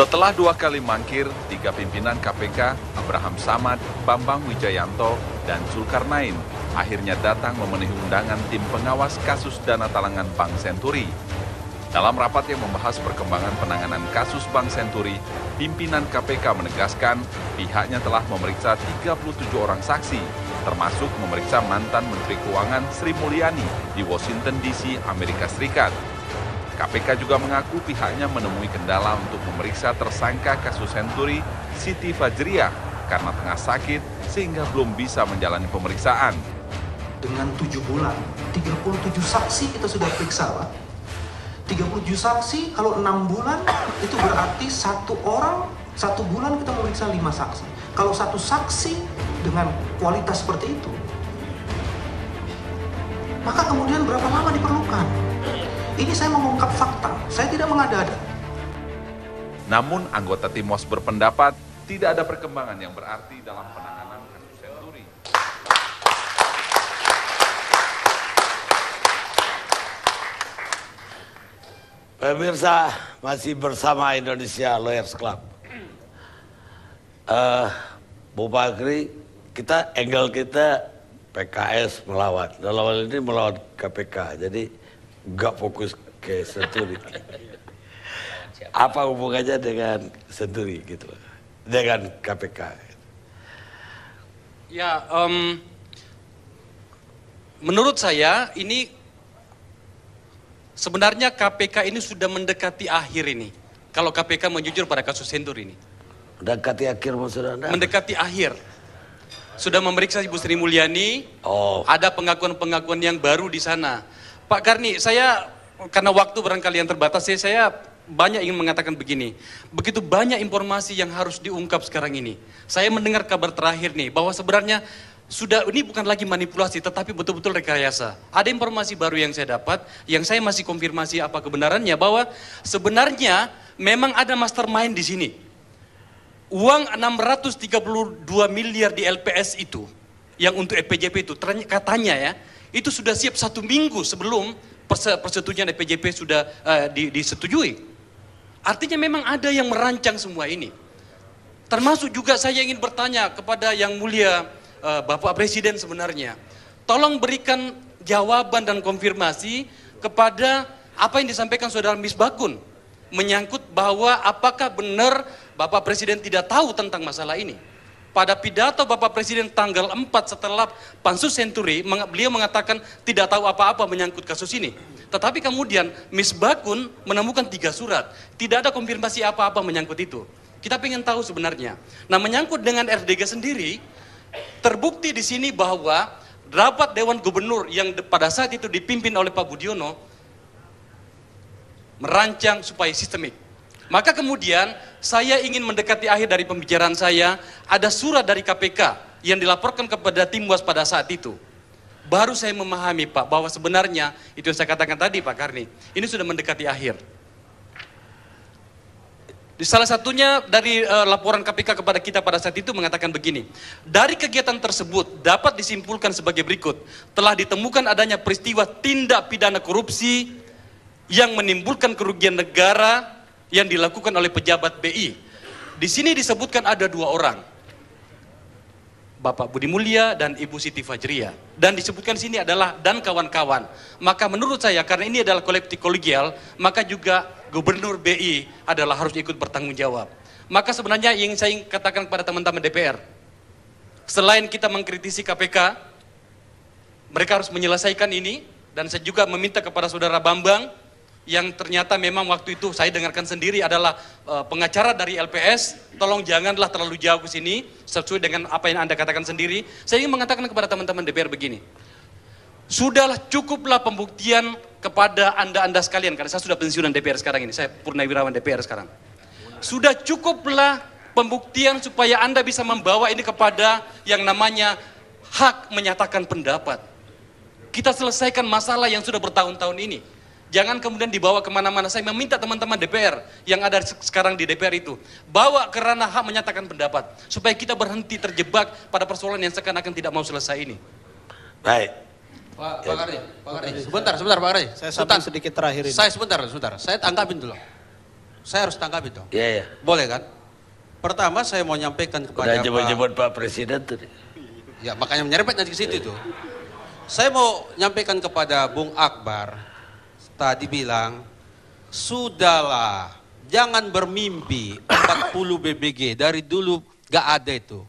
Setelah 2 kali mangkir, 3 pimpinan KPK, Abraham Samad, Bambang Wijayanto, dan Zulkarnain, akhirnya datang memenuhi undangan tim pengawas kasus dana talangan Bank Senturi. Dalam rapat yang membahas perkembangan penanganan kasus Bank Senturi, pimpinan KPK menegaskan pihaknya telah memeriksa 37 orang saksi, termasuk memeriksa mantan Menteri Keuangan Sri Mulyani di Washington DC, Amerika Serikat. KPK juga mengaku pihaknya menemui kendala untuk memeriksa tersangka kasus Senturi, Siti Fajriah, karena tengah sakit sehingga belum bisa menjalani pemeriksaan. Dengan 7 bulan, 37 saksi kita sudah periksa, Pak. 37 saksi, kalau 6 bulan, itu berarti 1 orang, 1 bulan kita memeriksa 5 saksi. Kalau 1 saksi dengan kualitas seperti itu, maka kemudian berapa lama diperlukan? Ini saya mengungkap fakta, saya tidak mengada-ada. Namun anggota Timwas berpendapat tidak ada perkembangan yang berarti dalam penanganan kasus Senturi. Pemirsa, masih bersama Indonesia Lawyers Club. Bu Bakri, angle kita PKS melawan. Dalam hal ini melawan KPK, jadi nggak fokus ke Senturi. Apa hubungannya dengan Senturi gitu, dengan KPK? Ya, menurut saya ini sebenarnya KPK ini sudah mendekati akhir ini. Kalau KPK menjujur pada kasus Senturi ini. Mendekati akhir maksud Anda? Mendekati akhir. Sudah memeriksa Ibu Sri Mulyani. Ada pengakuan-pengakuan yang baru di sana. Pak Karni, saya karena waktu barangkali yang terbatas, saya banyak ingin mengatakan begini. Begitu banyak informasi yang harus diungkap sekarang ini. Saya mendengar kabar terakhir nih, bahwa sebenarnya ini bukan lagi manipulasi, tetapi betul-betul rekayasa. Ada informasi baru yang saya dapat, yang saya masih konfirmasi apa kebenarannya, bahwa sebenarnya memang ada mastermind di sini. Uang 632 miliar di LPS itu, yang untuk EPJP itu, katanya ya, itu sudah siap 1 minggu sebelum persetujuan EPJP sudah disetujui. Artinya memang ada yang merancang semua ini. Termasuk juga saya ingin bertanya kepada yang mulia Bapak Presiden sebenarnya. Tolong berikan jawaban dan konfirmasi kepada apa yang disampaikan Saudara Misbakun. Menyangkut bahwa apakah benar Bapak Presiden tidak tahu tentang masalah ini. Pada pidato Bapak Presiden tanggal 4 setelah Pansus Senturi, beliau mengatakan tidak tahu apa-apa menyangkut kasus ini. Tetapi kemudian Misbakun menemukan 3 surat. Tidak ada konfirmasi apa-apa menyangkut itu. Kita ingin tahu sebenarnya. Nah, menyangkut dengan RDG sendiri, terbukti di sini bahwa rapat Dewan Gubernur yang pada saat itu dipimpin oleh Pak Budiono merancang supaya sistemik. Maka kemudian saya ingin mendekati akhir dari pembicaraan saya, ada surat dari KPK yang dilaporkan kepada Timwas pada saat itu. Baru saya memahami Pak, bahwa sebenarnya, itu yang saya katakan tadi Pak Karni, ini sudah mendekati akhir. Salah satunya dari laporan KPK kepada kita pada saat itu mengatakan begini, dari kegiatan tersebut dapat disimpulkan sebagai berikut, telah ditemukan adanya peristiwa tindak pidana korupsi yang menimbulkan kerugian negara yang dilakukan oleh pejabat BI. Di sini disebutkan ada 2 orang, Bapak Budi Mulya dan Ibu Siti Fajriah. Dan disebutkan di sini adalah dan kawan-kawan. Maka menurut saya karena ini adalah kolektif kolegial, maka juga Gubernur BI adalah harus ikut bertanggung jawab. Maka sebenarnya yang saya ingin katakan kepada teman-teman DPR, selain kita mengkritisi KPK, mereka harus menyelesaikan ini. Dan saya juga meminta kepada Saudara Bambang, yang ternyata memang waktu itu saya dengarkan sendiri adalah pengacara dari LPS, tolong janganlah terlalu jauh ke sini, sesuai dengan apa yang Anda katakan sendiri. Saya ingin mengatakan kepada teman-teman DPR begini, sudahlah cukuplah pembuktian kepada Anda sekalian, karena saya sudah pensiunan DPR sekarang ini, saya purnawirawan DPR sekarang. Sudah cukuplah pembuktian supaya Anda bisa membawa ini kepada yang namanya hak menyatakan pendapat. Kita selesaikan masalah yang sudah bertahun-tahun ini. Jangan kemudian dibawa kemana-mana. Saya meminta teman-teman DPR yang ada sekarang di DPR itu, bawa ke ranah hak menyatakan pendapat, supaya kita berhenti terjebak pada persoalan yang seakan-akan tidak mau selesai ini. Baik. Pak Karni, sebentar Pak Karni. Saya sampai sedikit terakhir ini. Sebentar. Saya tanggapin dulu. saya harus tanggapi dong. Iya, iya. Boleh kan? Pertama saya mau nyampaikan kepada Udah jemput-jemput Pak Presiden tuh. Ya makanya menyerempet nanti ke situ tuh. Saya mau nyampaikan kepada Bung Akbar, tadi bilang, sudahlah, jangan bermimpi 40 BBG, dari dulu gak ada itu.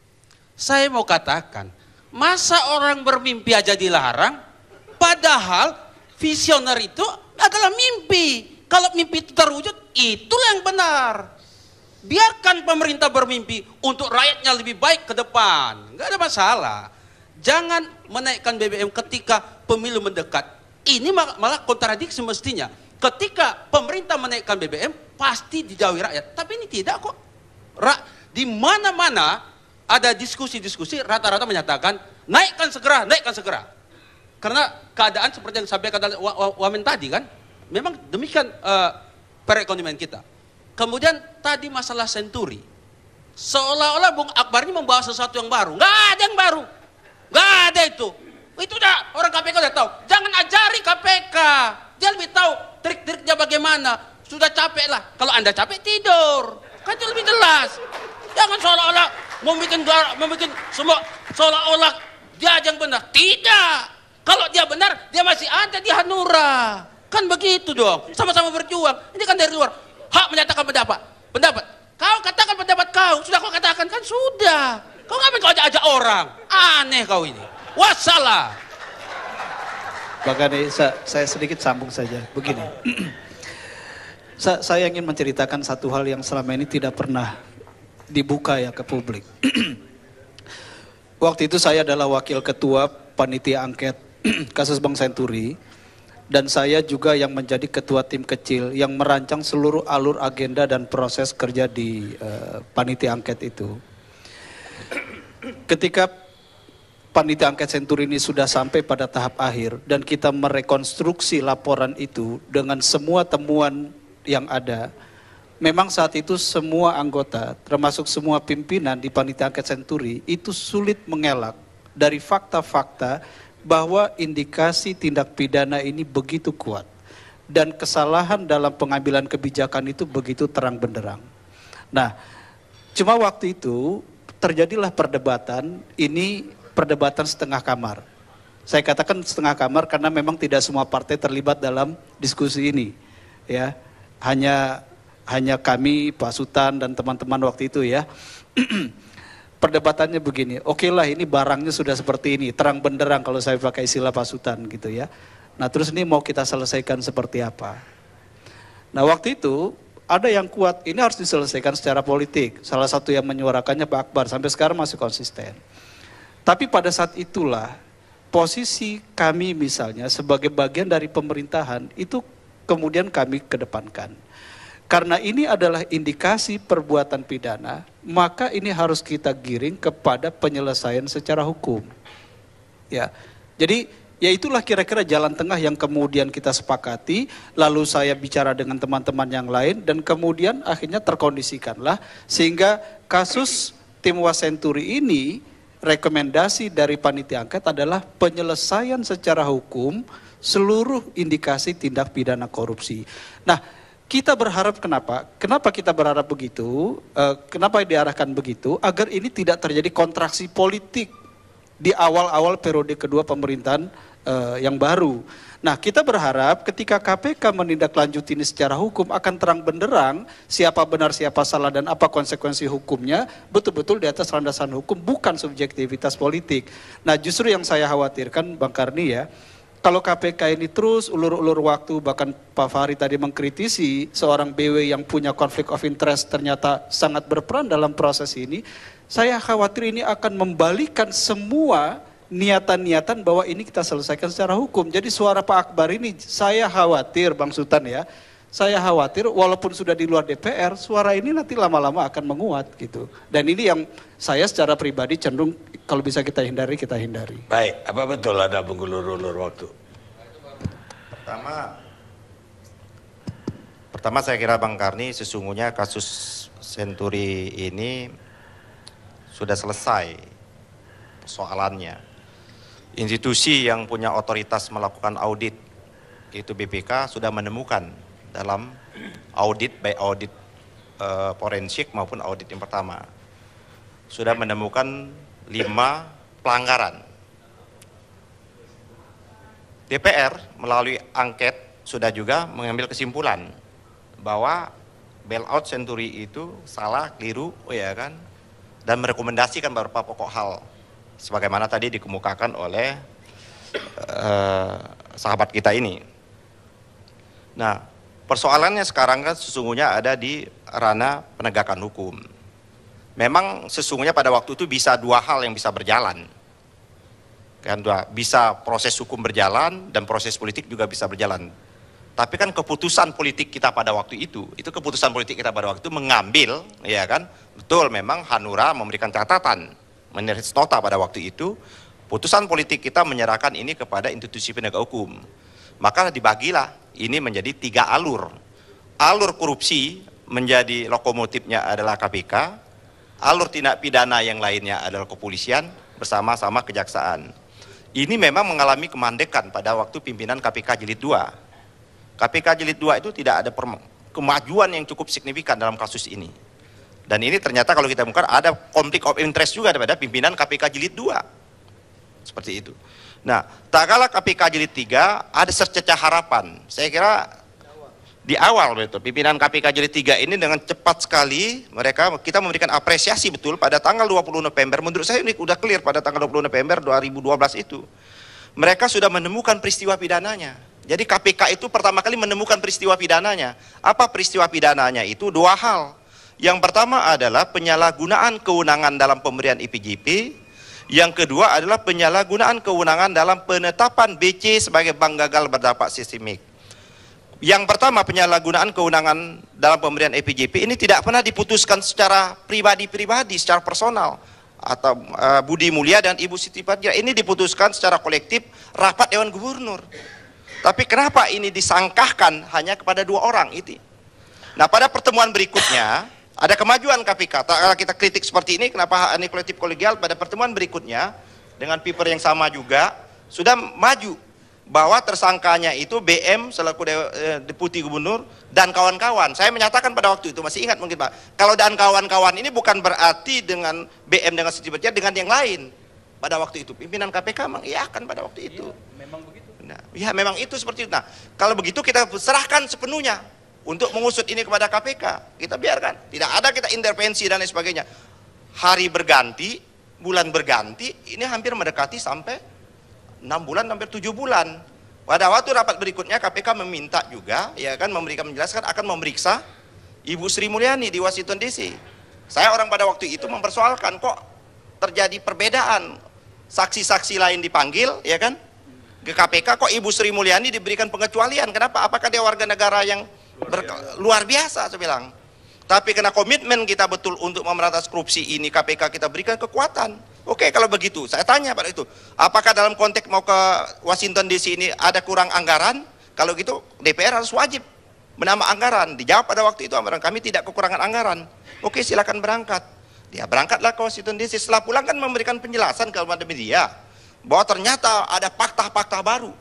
Saya mau katakan, masa orang bermimpi aja dilarang, padahal visioner itu adalah mimpi. Kalau mimpi itu terwujud, itulah yang benar. Biarkan pemerintah bermimpi untuk rakyatnya lebih baik ke depan. Nggak ada masalah. Jangan menaikkan BBM ketika pemilu mendekat. Ini malah kontradiksi mestinya. Ketika pemerintah menaikkan BBM, pasti dijauhi rakyat. Tapi ini tidak kok. Di mana-mana ada diskusi-diskusi, rata-rata menyatakan, naikkan segera, naikkan segera. Karena keadaan seperti yang disampaikan oleh Wamen tadi kan, memang demikian perekonomian kita. Kemudian tadi masalah senturi. Seolah-olah Bung Akbar ini membawa sesuatu yang baru. Nggak ada yang baru. Nggak ada itu. Itu udah orang KPK udah tahu. Jangan ajari KPK. Dia lebih tahu trik-triknya bagaimana. Sudah capek lah. Kalau Anda capek tidur. Kan itu lebih jelas. Jangan seolah-olah membuat semua seolah-olah dia aja yang benar. Tidak. Kalau dia benar, dia masih ada di Hanura. Kan begitu dong. Sama-sama berjuang. Ini kan dari luar. Hak menyatakan pendapat. Kau katakan pendapat kau, sudah kau katakan kan sudah. Kau ngapain kau ajak orang? Aneh kau ini. Wassalam. Bahkan saya sedikit sambung saja. Begini, saya ingin menceritakan satu hal yang selama ini tidak pernah dibuka ya ke publik. Waktu itu saya adalah wakil ketua panitia angket kasus Bank Senturi. Dan saya juga yang menjadi ketua tim kecil yang merancang seluruh alur agenda dan proses kerja di panitia angket itu. Ketika panitia angket Senturi ini sudah sampai pada tahap akhir dan kita merekonstruksi laporan itu dengan semua temuan yang ada, memang saat itu semua anggota, termasuk semua pimpinan di panitia angket Senturi itu sulit mengelak dari fakta-fakta bahwa indikasi tindak pidana ini begitu kuat dan kesalahan dalam pengambilan kebijakan itu begitu terang benderang. Nah, cuma waktu itu terjadilah perdebatan, ini perdebatan setengah kamar. Saya katakan setengah kamar karena memang tidak semua partai terlibat dalam diskusi ini. Ya, hanya kami, Pak Sutan dan teman-teman waktu itu ya. Perdebatannya begini, oke lah ini barangnya sudah seperti ini, terang benderang kalau saya pakai istilah Pak Sutan gitu ya. Nah terus ini mau kita selesaikan seperti apa? Nah waktu itu ada yang kuat, ini harus diselesaikan secara politik. Salah satu yang menyuarakannya Pak Akbar, sampai sekarang masih konsisten. Tapi pada saat itulah posisi kami misalnya sebagai bagian dari pemerintahan itu kemudian kami kedepankan. Karena ini adalah indikasi perbuatan pidana, maka ini harus kita giring kepada penyelesaian secara hukum. Ya, jadi ya itulah kira-kira jalan tengah yang kemudian kita sepakati, lalu saya bicara dengan teman-teman yang lain, dan kemudian akhirnya terkondisikanlah, sehingga kasus tim Wasenturi ini, rekomendasi dari panitia angket adalah penyelesaian secara hukum seluruh indikasi tindak pidana korupsi. Nah, kita berharap kenapa? Kenapa kita berharap begitu? Kenapa diarahkan begitu? Agar ini tidak terjadi kontraksi politik di awal-awal periode kedua pemerintahan yang baru. Nah, kita berharap ketika KPK menindaklanjuti ini secara hukum akan terang benderang siapa benar siapa salah dan apa konsekuensi hukumnya betul-betul di atas landasan hukum, bukan subjektivitas politik. Nah, justru yang saya khawatirkan Bang Karni ya, kalau KPK ini terus ulur-ulur waktu, bahkan Pak Fahri tadi mengkritisi seorang BW yang punya konflik of interest ternyata sangat berperan dalam proses ini, saya khawatir ini akan membalikan semua niatan-niatan bahwa ini kita selesaikan secara hukum. Jadi suara Pak Akbar ini saya khawatir Bang Sultan ya, saya khawatir walaupun sudah di luar DPR, suara ini nanti lama-lama akan menguat gitu. Dan ini yang saya secara pribadi cenderung kalau bisa kita hindari, kita hindari. Baik, apa betul ada mengulur-ulur waktu? Pertama saya kira Bang Karni sesungguhnya kasus Senturi ini sudah selesai persoalannya. Institusi yang punya otoritas melakukan audit, itu BPK, sudah menemukan dalam audit, baik audit forensik maupun audit yang pertama. Sudah menemukan 5 pelanggaran. DPR melalui angket sudah juga mengambil kesimpulan bahwa bailout Senturi itu salah, keliru, ya kan, dan merekomendasikan beberapa pokok hal sebagaimana tadi dikemukakan oleh sahabat kita ini. Nah, persoalannya sekarang kan sesungguhnya ada di ranah penegakan hukum. Memang sesungguhnya pada waktu itu bisa 2 hal yang bisa berjalan. Kan bisa proses hukum berjalan dan proses politik juga bisa berjalan. Tapi kan keputusan politik kita pada waktu itu keputusan politik kita pada waktu itu mengambil, ya kan, betul memang Hanura memberikan catatan, menulis nota pada waktu itu, putusan politik kita menyerahkan ini kepada institusi penegak hukum. Maka dibagilah ini menjadi 3 alur. Alur korupsi menjadi lokomotifnya adalah KPK, alur tindak pidana yang lainnya adalah kepolisian bersama-sama kejaksaan. Ini memang mengalami kemandekan pada waktu pimpinan KPK Jilid 2. KPK Jilid 2 itu tidak ada kemajuan yang cukup signifikan dalam kasus ini. Dan ini ternyata kalau kita buka ada konflik of interest juga pada pimpinan KPK Jilid 2. Seperti itu. Nah, tak kalah KPK Jilid 3 ada secercah harapan. Saya kira di awal betul pimpinan KPK Jilid 3 ini dengan cepat sekali kita memberikan apresiasi betul pada tanggal 20 November. Menurut saya ini sudah clear pada tanggal 20 November 2012 itu. Mereka sudah menemukan peristiwa pidananya. Jadi KPK itu pertama kali menemukan peristiwa pidananya. Apa peristiwa pidananya itu? 2 hal. Yang pertama adalah penyalahgunaan kewenangan dalam pemberian IPJP. Yang kedua adalah penyalahgunaan kewenangan dalam penetapan BC sebagai bank gagal berdampak sistemik. Yang pertama, penyalahgunaan kewenangan dalam pemberian IPJP ini tidak pernah diputuskan secara pribadi-pribadi, secara personal. Atau Budi Mulya dan Ibu Siti Badriah, ini diputuskan secara kolektif rapat Dewan Gubernur. Tapi kenapa ini disangkahkan hanya kepada 2 orang itu? Nah, pada pertemuan berikutnya ada kemajuan KPK. Kalau kita kritik seperti ini, kenapa ini kolektif kolegial? Pada pertemuan berikutnya dengan paper yang sama juga sudah maju bahwa tersangkanya itu BM selaku Deputi Gubernur dan kawan-kawan. Saya menyatakan pada waktu itu, masih ingat mungkin Pak, kalau dan kawan-kawan ini bukan berarti dengan BM dengan Siti Badriah dengan yang lain. Pada waktu itu pimpinan KPK mengiyakan pada waktu itu. Iya, memang begitu. Nah, ya memang itu seperti itu. Nah, kalau begitu kita serahkan sepenuhnya untuk mengusut ini kepada KPK. Kita biarkan, tidak ada kita intervensi dan lain sebagainya. Hari berganti, bulan berganti, ini hampir mendekati sampai 6 bulan, hampir 7 bulan. Pada waktu rapat berikutnya KPK meminta juga, ya kan, menjelaskan akan memeriksa Ibu Sri Mulyani di Washington DC. Saya orang pada waktu itu mempersoalkan, kok terjadi perbedaan, saksi-saksi lain dipanggil, ya kan, ke KPK, kok Ibu Sri Mulyani diberikan pengecualian? Kenapa? Apakah dia warga negara yang luar biasa? Saya bilang. Tapi karena komitmen kita betul untuk memberantas korupsi ini, KPK kita berikan kekuatan. Oke, kalau begitu, saya tanya pada itu, apakah dalam konteks mau ke Washington DC ini ada kurang anggaran? Kalau gitu, DPR harus wajib menambah anggaran. Dijawab pada waktu itu, kami tidak kekurangan anggaran. Oke, silakan berangkat. Dia berangkatlah ke Washington DC. Setelah pulang kan memberikan penjelasan kepada media bahwa ternyata ada fakta-fakta baru.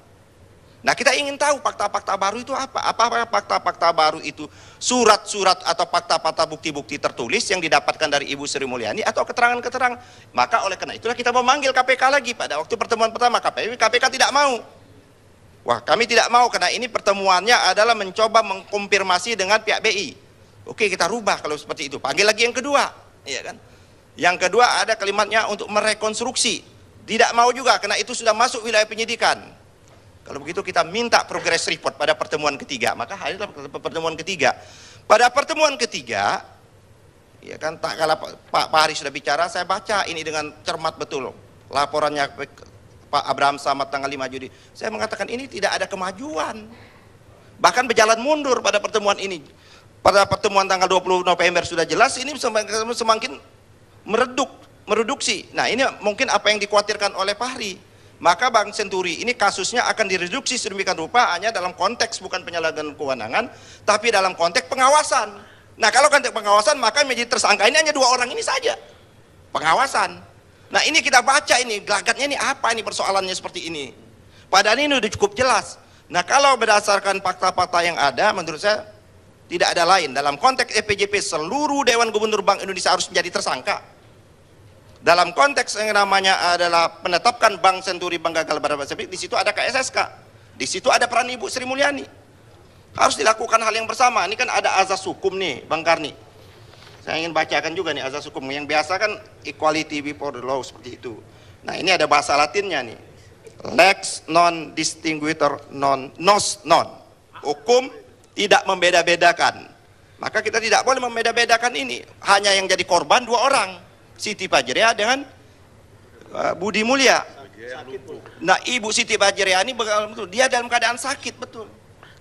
Nah, kita ingin tahu fakta-fakta baru itu apa? Apa fakta-fakta baru itu? Surat-surat atau fakta-fakta bukti-bukti tertulis yang didapatkan dari Ibu Sri Mulyani atau keterangan-keterangan. Maka oleh karena itulah kita memanggil KPK lagi pada waktu pertemuan pertama. KPK tidak mau. Wah, kami tidak mau karena ini pertemuannya adalah mencoba mengkonfirmasi dengan pihak BI. Oke, kita rubah kalau seperti itu. Panggil lagi yang kedua, ya kan? Yang kedua ada kalimatnya untuk merekonstruksi. Tidak mau juga karena itu sudah masuk wilayah penyidikan. Kalau begitu kita minta progress report pada pertemuan ketiga. Maka hadirlah pertemuan ketiga. Pada pertemuan ketiga, ya kan, tak kala Pak Hari sudah bicara, saya baca ini dengan cermat betul laporannya Pak Abraham Samad tanggal 5 Juli. Saya mengatakan ini tidak ada kemajuan. Bahkan berjalan mundur pada pertemuan ini. Pada pertemuan tanggal 20 November sudah jelas, ini semakin mereduksi. Nah, ini mungkin apa yang dikhawatirkan oleh Pak Hari. Maka Bank Senturi ini kasusnya akan direduksi sedemikian rupa hanya dalam konteks bukan penyalahgunaan kewenangan, tapi dalam konteks pengawasan. Nah, kalau konteks pengawasan maka menjadi tersangka ini hanya 2 orang ini saja. Pengawasan. Nah, ini kita baca ini, gelagatnya ini apa ini persoalannya seperti ini. Padahal ini sudah cukup jelas. Nah, kalau berdasarkan fakta-fakta yang ada, menurut saya tidak ada lain. Dalam konteks EPJP, seluruh Dewan Gubernur Bank Indonesia harus menjadi tersangka. Dalam konteks yang namanya adalah penetapkan Bank Senturi Bank gagal pada di situ ada KSSK, di situ ada peran Ibu Sri Mulyani. Harus dilakukan hal yang bersama. Ini kan ada azas hukum nih, Bang Karni. Saya ingin bacakan juga nih azas hukum yang biasa kan equality before the law seperti itu. Nah ini ada bahasa Latinnya nih, lex non distinguitor non nos non. Hukum tidak membeda-bedakan. Maka kita tidak boleh membeda-bedakan ini. Hanya yang jadi korban dua orang, Siti Fajriah dengan Budi Mulya. Nah Ibu Siti Fajriah ini dia dalam keadaan sakit betul.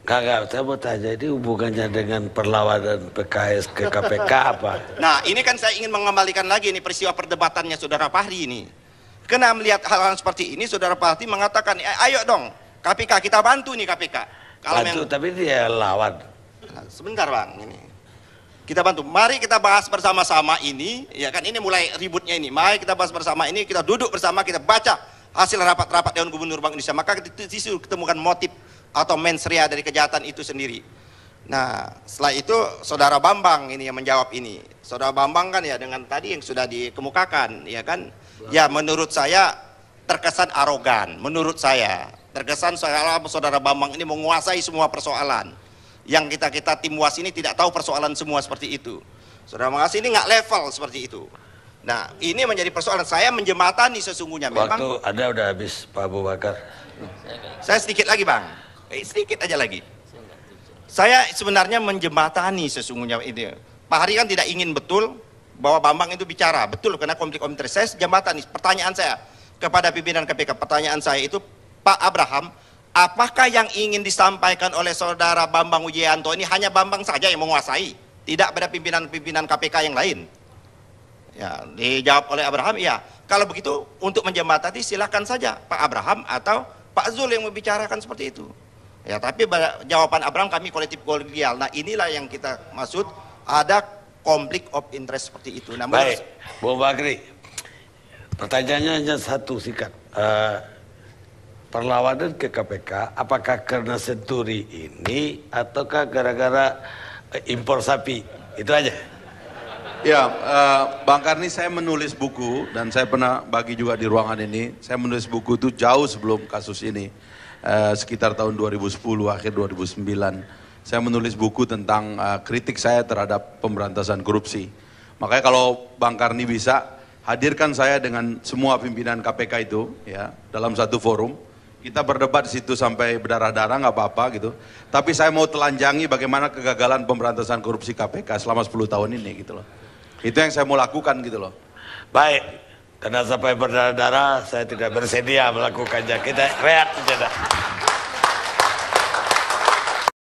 Kagak, saya mau tanya, ini hubungannya dengan perlawanan PKS ke KPK apa? Nah ini kan saya ingin mengembalikan lagi nih peristiwa perdebatannya Saudara Fahri ini. Karena melihat hal-hal seperti ini, Saudara Fahri mengatakan, ayo dong KPK, kita bantu nih KPK. Kalau bantu, tapi dia lawan. Nah, sebentar Bang, ini kita bantu. Mari kita bahas bersama-sama ini, ya kan ini mulai ributnya ini. Mari kita bahas bersama ini, kita duduk bersama, kita baca hasil rapat-rapat Dewan Gubernur Bank Indonesia. Maka kita ketemukan motif atau mens rea dari kejahatan itu sendiri. Nah, setelah itu Saudara Bambang ini yang menjawab ini. Saudara Bambang kan ya dengan tadi yang sudah dikemukakan, ya kan? Ya menurut saya terkesan arogan. Menurut saya terkesan Saudara Bambang ini menguasai semua persoalan. Yang kita tim UAS ini tidak tahu persoalan semua seperti itu. Saudara Mengasih ini nggak level seperti itu. Nah, ini menjadi persoalan. Saya menjembatani sesungguhnya. Memang waktu Anda udah habis, Pak Abu Bakar. Saya sedikit lagi Bang. Sedikit aja lagi. Saya sebenarnya menjembatani sesungguhnya ini. Pak Hari kan tidak ingin betul bahwa Bambang itu bicara. Betul karena konflik of interest. Saya jembatani. Pertanyaan saya kepada pimpinan KPK. Pertanyaan saya itu, Pak Abraham, apakah yang ingin disampaikan oleh Saudara Bambang Wijayanto ini hanya Bambang saja yang menguasai? Tidak pada pimpinan-pimpinan KPK yang lain? Ya, dijawab oleh Abraham, iya. Kalau begitu untuk menjembatani silakan saja Pak Abraham atau Pak Zul yang membicarakan seperti itu. Ya, tapi jawaban Abraham kami kolektif kolegial. Nah, inilah yang kita maksud ada konflik of interest seperti itu. Nah, baik, Bu Bakri. Pertanyaannya hanya satu singkat. Perlawanan ke KPK apakah karena Senturi ini ataukah gara-gara impor sapi? Itu aja. Ya, Bang Karni, saya menulis buku dan saya pernah bagi juga di ruangan ini. Saya menulis buku itu jauh sebelum kasus ini. Sekitar tahun 2010, akhir 2009. Saya menulis buku tentang kritik saya terhadap pemberantasan korupsi. Makanya kalau Bang Karni bisa, hadirkan saya dengan semua pimpinan KPK itu ya dalam satu forum. Kita berdebat di situ sampai berdarah-darah nggak apa-apa gitu. Tapi saya mau telanjangi bagaimana kegagalan pemberantasan korupsi KPK selama 10 tahun ini gitu loh. Itu yang saya mau lakukan gitu loh. Baik, karena sampai berdarah-darah saya tidak bersedia melakukannya. Kita rehat saja.